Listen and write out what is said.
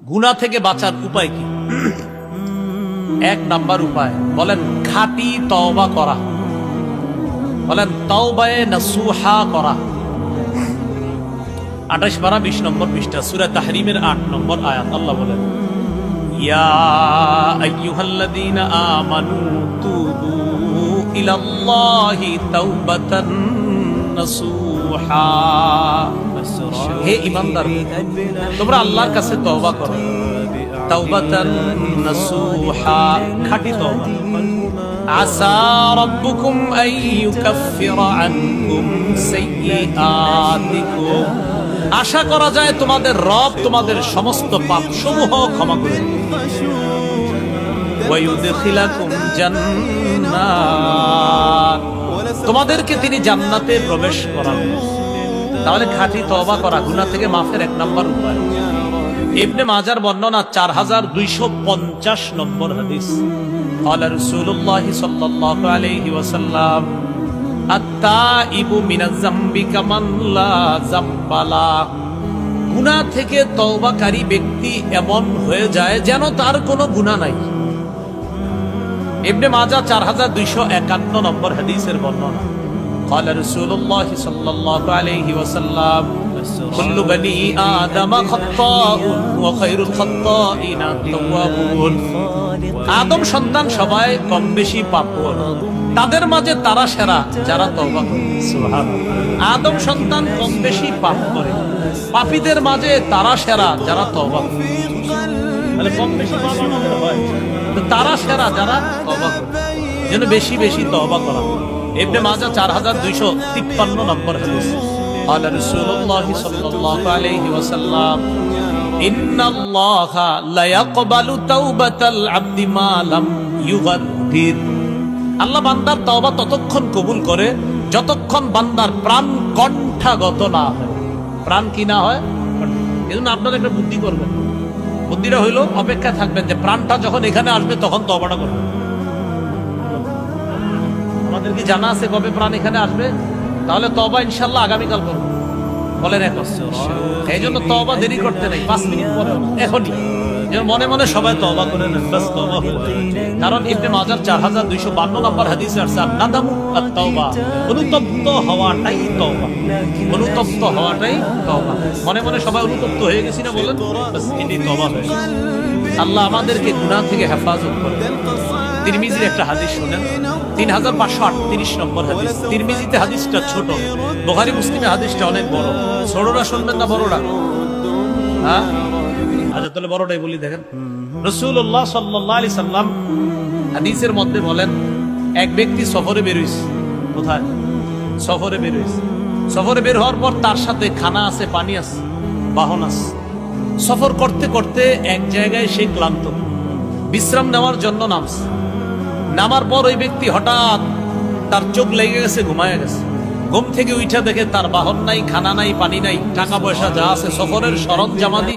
গুনাহ থেকে বাঁচার উপায় কি? এক নাম্বার উপায় বলেন খাঁটি তওবা করা, বলেন তাওবায়ে নাসুহা করা। 28 পারা 20 নম্বর পৃষ্ঠা সূরা তাহরিমের 8 নম্বর আয়াত আল্লাহ বলেন ইয়া আইয়ুহাল্লাযীনা আমানু তুবু ইলাল্লাহি তাওবাতান নাসুহা। হে ঈমানদার, তোমরা আল্লাহর কাছে তওবা করো, তাওবাতান নাসুহা, খাঁটি তওবা। আসা রাব্বুকুম আন ইউকাফিরা আনকুম সাইয়্যাতিকুম, আশা করা যায় তোমাদের রব তোমাদের সমস্ত পাপ সমূহ ক্ষমা করে দিবেন। ওয়া ইউদখিলাকুম জান্নাত, তোমাদেরকে তিনি জান্নাতে প্রবেশ করাবেন। তাহলে খাঁটি তওবা করা গুনাহ থেকে মাফের এক নাম্বার উপায়। ইবনে মাজার বর্ণনা 4250 নম্বর হাদিস। قال رسول الله صلى الله عليه وسلم التائب من الذنب كمن لا ذنب له। গুনাহ থেকে তওবাকারী ব্যক্তি এমন হয়ে যায় যেন তার কোনো গুনাহ নাই। ইবনে মাজাহ 4251 নম্বর হাদিসের বর্ণনা। قال رسول الله صلى الله عليه وسلم كل بني آدم خطاء وخير الخطائين التوابون। আদম সন্তান সবাই কম বেশি পাপ করে, তাদের মাঝে তারা সেরা যারা তওবা করে। সুবহানাল্লাহ। আদম সন্তান কম বেশি পাপ করে, পাপীদের মাঝে তারা সেরা যারা তওবা করে। তাহলে কম বেশি পাপ আমাদের হয়, তো তারা সেরা যারা তওবা করে। যেন বেশি বেশি তওবা করা। ইবনে মাজাহ 4253 নম্বর হাদিস। قال رسول الله صلى الله عليه وسلم إن الله لا يقبل توبة العبد ما لم يغرر। আল্লাহ বান্দার তওবা ততক্ষণ কবুল করে যতক্ষণ বান্দার প্রাণ কণ্ঠাগত না হয়। প্রাণ কি না হয়? এজন্য আপনারা একটা বুদ্ধি করবেন। বুদ্ধিটা হইলো অপেক্ষা থাকবেন যে প্রাণটা যখন এখানে আসবে তখন তওবাটা করবেন। আমাদের কি জানা আছে কবে প্রাণ এখানে আসবে? তাহলে তওবা ইনশাআল্লাহ আগামীকাল করব। বলেন এখন। এই জন্য তওবা দেরি করতে নাই, 5 মিনিট পরে এখনই যেন মনে মনে সবাই তওবা করে নেন, বাস তওবা হয়ে যায়। কারণ ইবনে মাজাহ 4252 নম্বর হাদিসে আছে নাদামু আত-তাওবা, অনুতপ্ত হওয়াটাই তওবা। অনুতপ্ত হওয়াটাই তওবা। মনে মনে সবাই অনুতপ্ত হয়ে গেছি না বলেন, বাস এটাই তওবা হয়ে যায়। আল্লাহ আমাদেরকে গুনাহ থেকে হেফাজত করেন। তিরমিজির একটা হাদিস শুনেন, 3538 নম্বর হাদিস। তিরমিজিতে হাদিসটা ছোট, বুখারী মুসলিমে হাদিসটা অনেক বড়। ছোটরা শুনবেন না বড়রা? হ্যাঁ, আচ্ছা তাহলে বড়টাই বলি। দেখেন রাসূলুল্লাহ সাল্লাল্লাহু আলাইহি সাল্লাম হাদিসের মধ্যে বলেন, এক ব্যক্তি সফরে বের হইছে। কোথায়? সফরে বের হইছে। সফরে বের হওয়ার পর তার সাথে খানা আছে, পানি আছে, বাহন আছে। সফর করতে করতে এক জায়গায় সে ক্লান্ত, বিশ্রাম নেওয়ার জন্য নামছে। নামার পর ওই ব্যক্তি হঠাৎ তার চোখ লেগে গেছে, ঘুমায় গেছে। ঘুম থেকে উঠা দেখে তার বাহন নাই, খানা নাই, পানি নাই, টাকা পয়সা যা আছে সফরের সরঞ্জামাদি